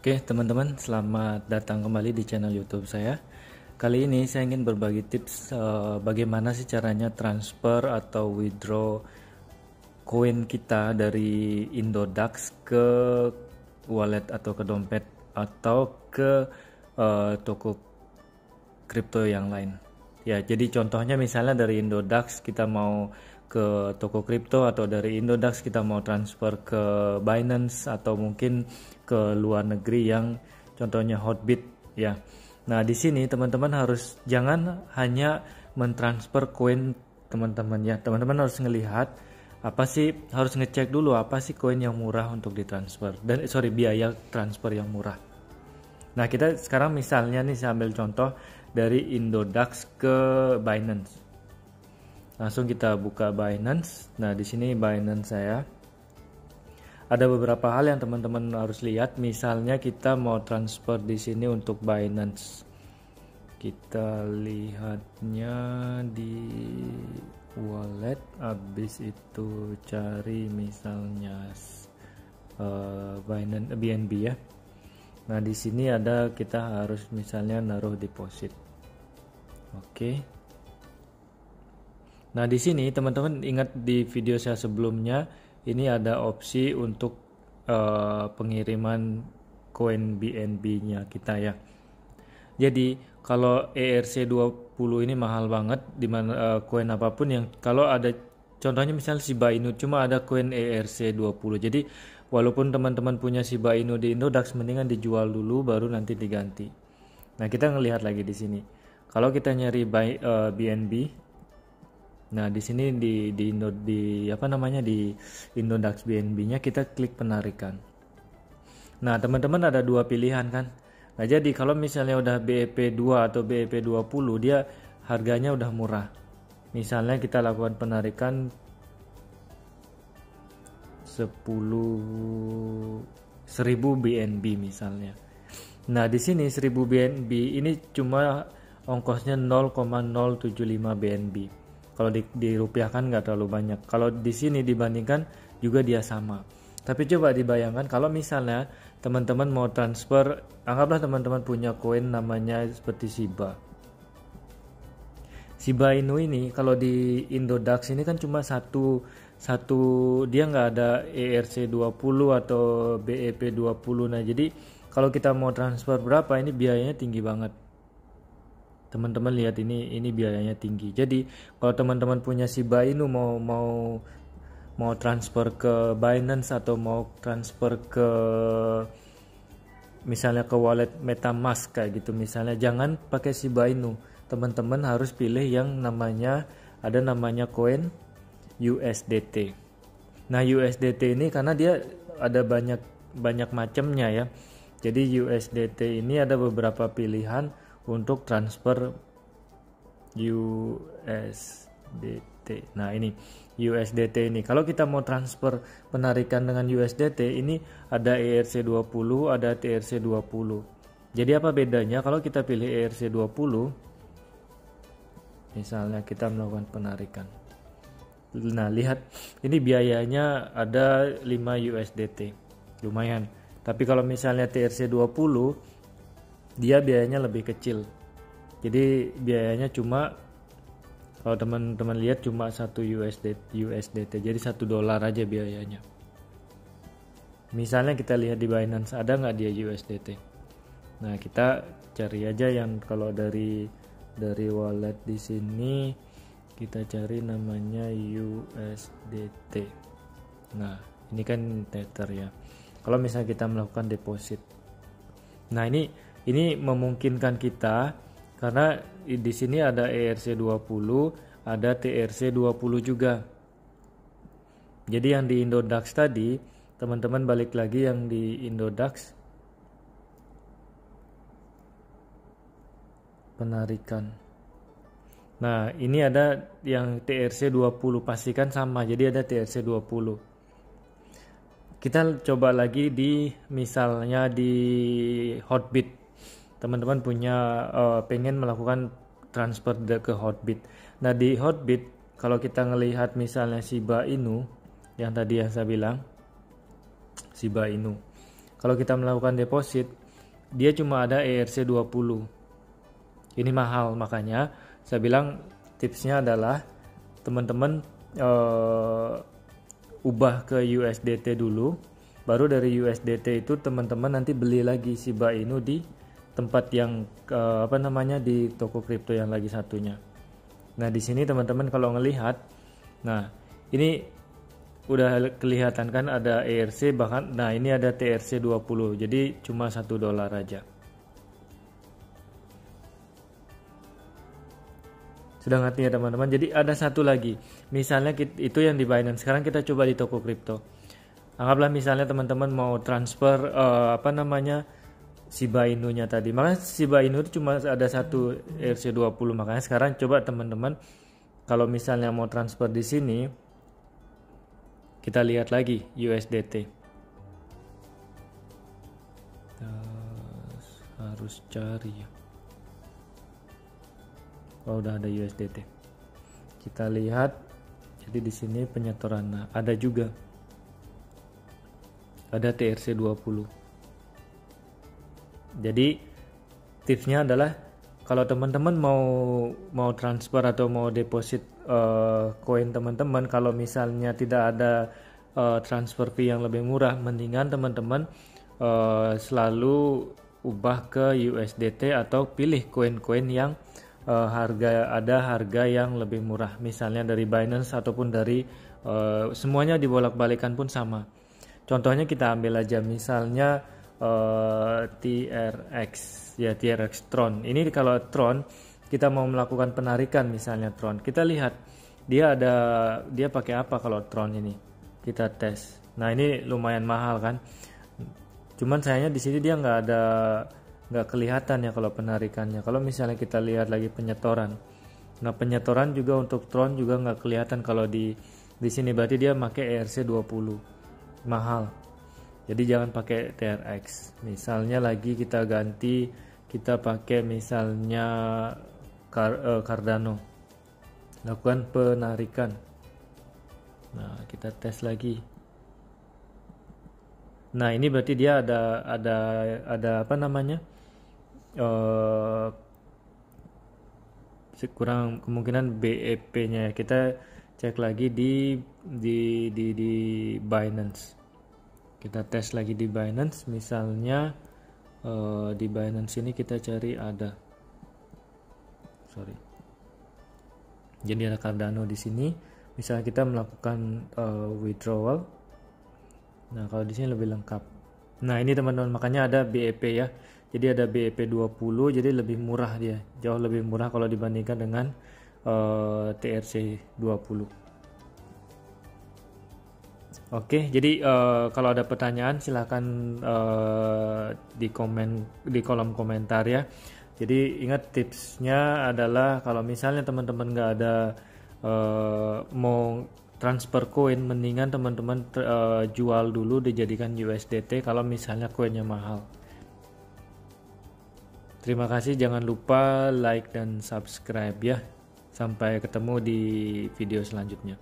Oke, teman-teman, selamat datang kembali di channel YouTube saya. Kali ini saya ingin berbagi tips bagaimana sih caranya transfer atau withdraw koin kita dari Indodax ke wallet atau ke dompet atau ke toko kripto yang lain. Ya, jadi contohnya misalnya dari Indodax kita mau ke toko kripto, atau dari Indodax kita mau transfer ke Binance, atau mungkin ke luar negeri yang contohnya Hotbit ya. Nah, di sini teman-teman harus jangan hanya mentransfer koin teman-teman ya. Teman-teman harus ngelihat apa sih, harus ngecek dulu apa sih koin yang murah untuk ditransfer, dan biaya transfer yang murah. Nah, kita sekarang misalnya nih, saya ambil contoh dari Indodax ke Binance. Langsung kita buka Binance. Nah, di sini Binance saya. Ada beberapa hal yang teman-teman harus lihat. Misalnya kita mau transfer di sini untuk Binance. Kita lihatnya di wallet, habis itu cari misalnya Binance BNB ya. Nah, di sini ada, kita harus misalnya naruh deposit. Oke. Nah, di sini teman-teman ingat di video saya sebelumnya, ini ada opsi untuk pengiriman koin BNB-nya kita ya. Jadi, kalau ERC20 ini mahal banget, dimana koin apapun yang kalau ada, contohnya misalnya Shiba Inu cuma ada koin ERC20. Jadi, walaupun teman-teman punya Shiba Inu di Indodax, mendingan dijual dulu baru nanti diganti. Nah, kita ngelihat lagi di sini. Kalau kita nyari BNB, nah di sini di Indodax BNB-nya kita klik penarikan. Nah, teman-teman ada dua pilihan kan. Nah, jadi kalau misalnya udah BEP2 atau BEP20, dia harganya udah murah. Misalnya kita lakukan penarikan 10.000 BNB misalnya. Nah, di sini 1000 BNB ini cuma ongkosnya 0,075 BNB. Kalau dirupiahkan nggak terlalu banyak. Kalau di sini dibandingkan juga dia sama. Tapi coba dibayangkan kalau misalnya teman-teman mau transfer, anggaplah teman-teman punya koin namanya seperti Shiba Inu ini, kalau di Indodax ini kan cuma satu dia nggak ada ERC20 atau BEP20. Nah, jadi kalau kita mau transfer berapa, ini biayanya tinggi banget. Teman-teman lihat ini biayanya tinggi. Jadi kalau teman-teman punya Shiba Inu mau transfer ke Binance atau mau transfer ke misalnya ke wallet MetaMask kayak gitu misalnya, jangan pakai Shiba Inu. Teman-teman harus pilih yang namanya koin USDT. Nah, USDT ini karena dia ada banyak macamnya ya. Jadi USDT ini ada beberapa pilihan untuk transfer USDT. Nah, ini USDT ini. Kalau kita mau transfer penarikan dengan USDT, ini ada ERC20, ada TRC20. Jadi apa bedanya kalau kita pilih ERC20? Misalnya kita melakukan penarikan. Nah, lihat ini biayanya ada 5 USDT. Lumayan. Tapi kalau misalnya TRC20, dia biayanya lebih kecil. Jadi biayanya cuma, kalau teman-teman lihat, cuma 1 USDT. Jadi $1 aja biayanya. Misalnya kita lihat di Binance, ada nggak dia USDT? Nah, kita cari aja yang kalau dari wallet di sini, kita cari namanya USDT. Nah, ini kan Tether ya. Kalau misalnya kita melakukan deposit, nah ini memungkinkan kita karena di sini ada ERC20, ada TRC20 juga. Jadi yang di Indodax tadi, teman-teman balik lagi yang di Indodax penarikan. Nah, ini ada yang TRC20, pastikan sama. Jadi ada TRC20. Kita coba lagi di misalnya di Hotbit. Teman-teman punya pengen melakukan transfer ke Hotbit. Nah, di Hotbit kalau kita ngelihat misalnya Shiba Inu yang tadi yang saya bilang, Shiba Inu. Kalau kita melakukan deposit, dia cuma ada ERC20. Ini mahal, makanya saya bilang tipsnya adalah teman-teman ubah ke USDT dulu, baru dari USDT itu teman-teman nanti beli lagi Shiba Inu di tempat yang di toko kripto yang lagi satunya. Nah, di sini teman-teman kalau ngelihat, nah ini udah kelihatan kan ada ERC, bahkan nah ini ada TRC 20, jadi cuma $1 aja. Sudah ngerti ya teman-teman? Jadi ada satu lagi, misalnya itu yang di Binance. Sekarang kita coba di toko kripto. Anggaplah misalnya teman-teman mau transfer Shiba Inu-nya tadi. Makanya Shiba Inu itu cuma ada satu ERC20. Makanya sekarang coba teman-teman kalau misalnya mau transfer di sini, kita lihat lagi USDT. Harus cari ya. Oh, udah ada USDT. Kita lihat. Jadi di sini penyetoran. Nah, ada juga. Ada TRC20. Jadi tipsnya adalah kalau teman-teman mau transfer atau mau deposit koin teman-teman, kalau misalnya tidak ada transfer fee yang lebih murah, mendingan teman-teman selalu ubah ke USDT atau pilih koin-koin yang harga yang lebih murah, misalnya dari Binance ataupun dari semuanya dibolak-balikan pun sama. Contohnya kita ambil aja misalnya TRX ya, TRX Tron. Ini kalau Tron kita mau melakukan penarikan, misalnya Tron, kita lihat dia pakai apa. Kalau Tron ini kita tes. Nah, ini lumayan mahal kan, cuman sayangnya di sini dia nggak kelihatan ya kalau penarikannya. Kalau misalnya kita lihat lagi penyetoran, nah penyetoran juga untuk Tron juga nggak kelihatan kalau di sini, berarti dia pakai ERC20, mahal. Jadi jangan pakai TRX. Misalnya lagi kita ganti, kita pakai misalnya Cardano, lakukan penarikan. Nah, kita tes lagi. Nah, ini berarti dia ada kurang kemungkinan BEP-nya. Kita cek lagi di Binance. Kita tes lagi di Binance, misalnya di Binance ini kita cari jadi ada Cardano di sini. Misalnya kita melakukan withdrawal. Nah, kalau di sini lebih lengkap. Nah, ini teman-teman, makanya ada BEP ya. Jadi ada BEP 20, jadi lebih murah dia. Jauh lebih murah kalau dibandingkan dengan TRC 20. Oke, jadi kalau ada pertanyaan silahkan di kolom komentar ya. Jadi ingat, tipsnya adalah kalau misalnya teman-teman nggak ada mau transfer koin, mendingan teman-teman jual dulu dijadikan USDT kalau misalnya koinnya mahal. Terima kasih, jangan lupa like dan subscribe ya. Sampai ketemu di video selanjutnya.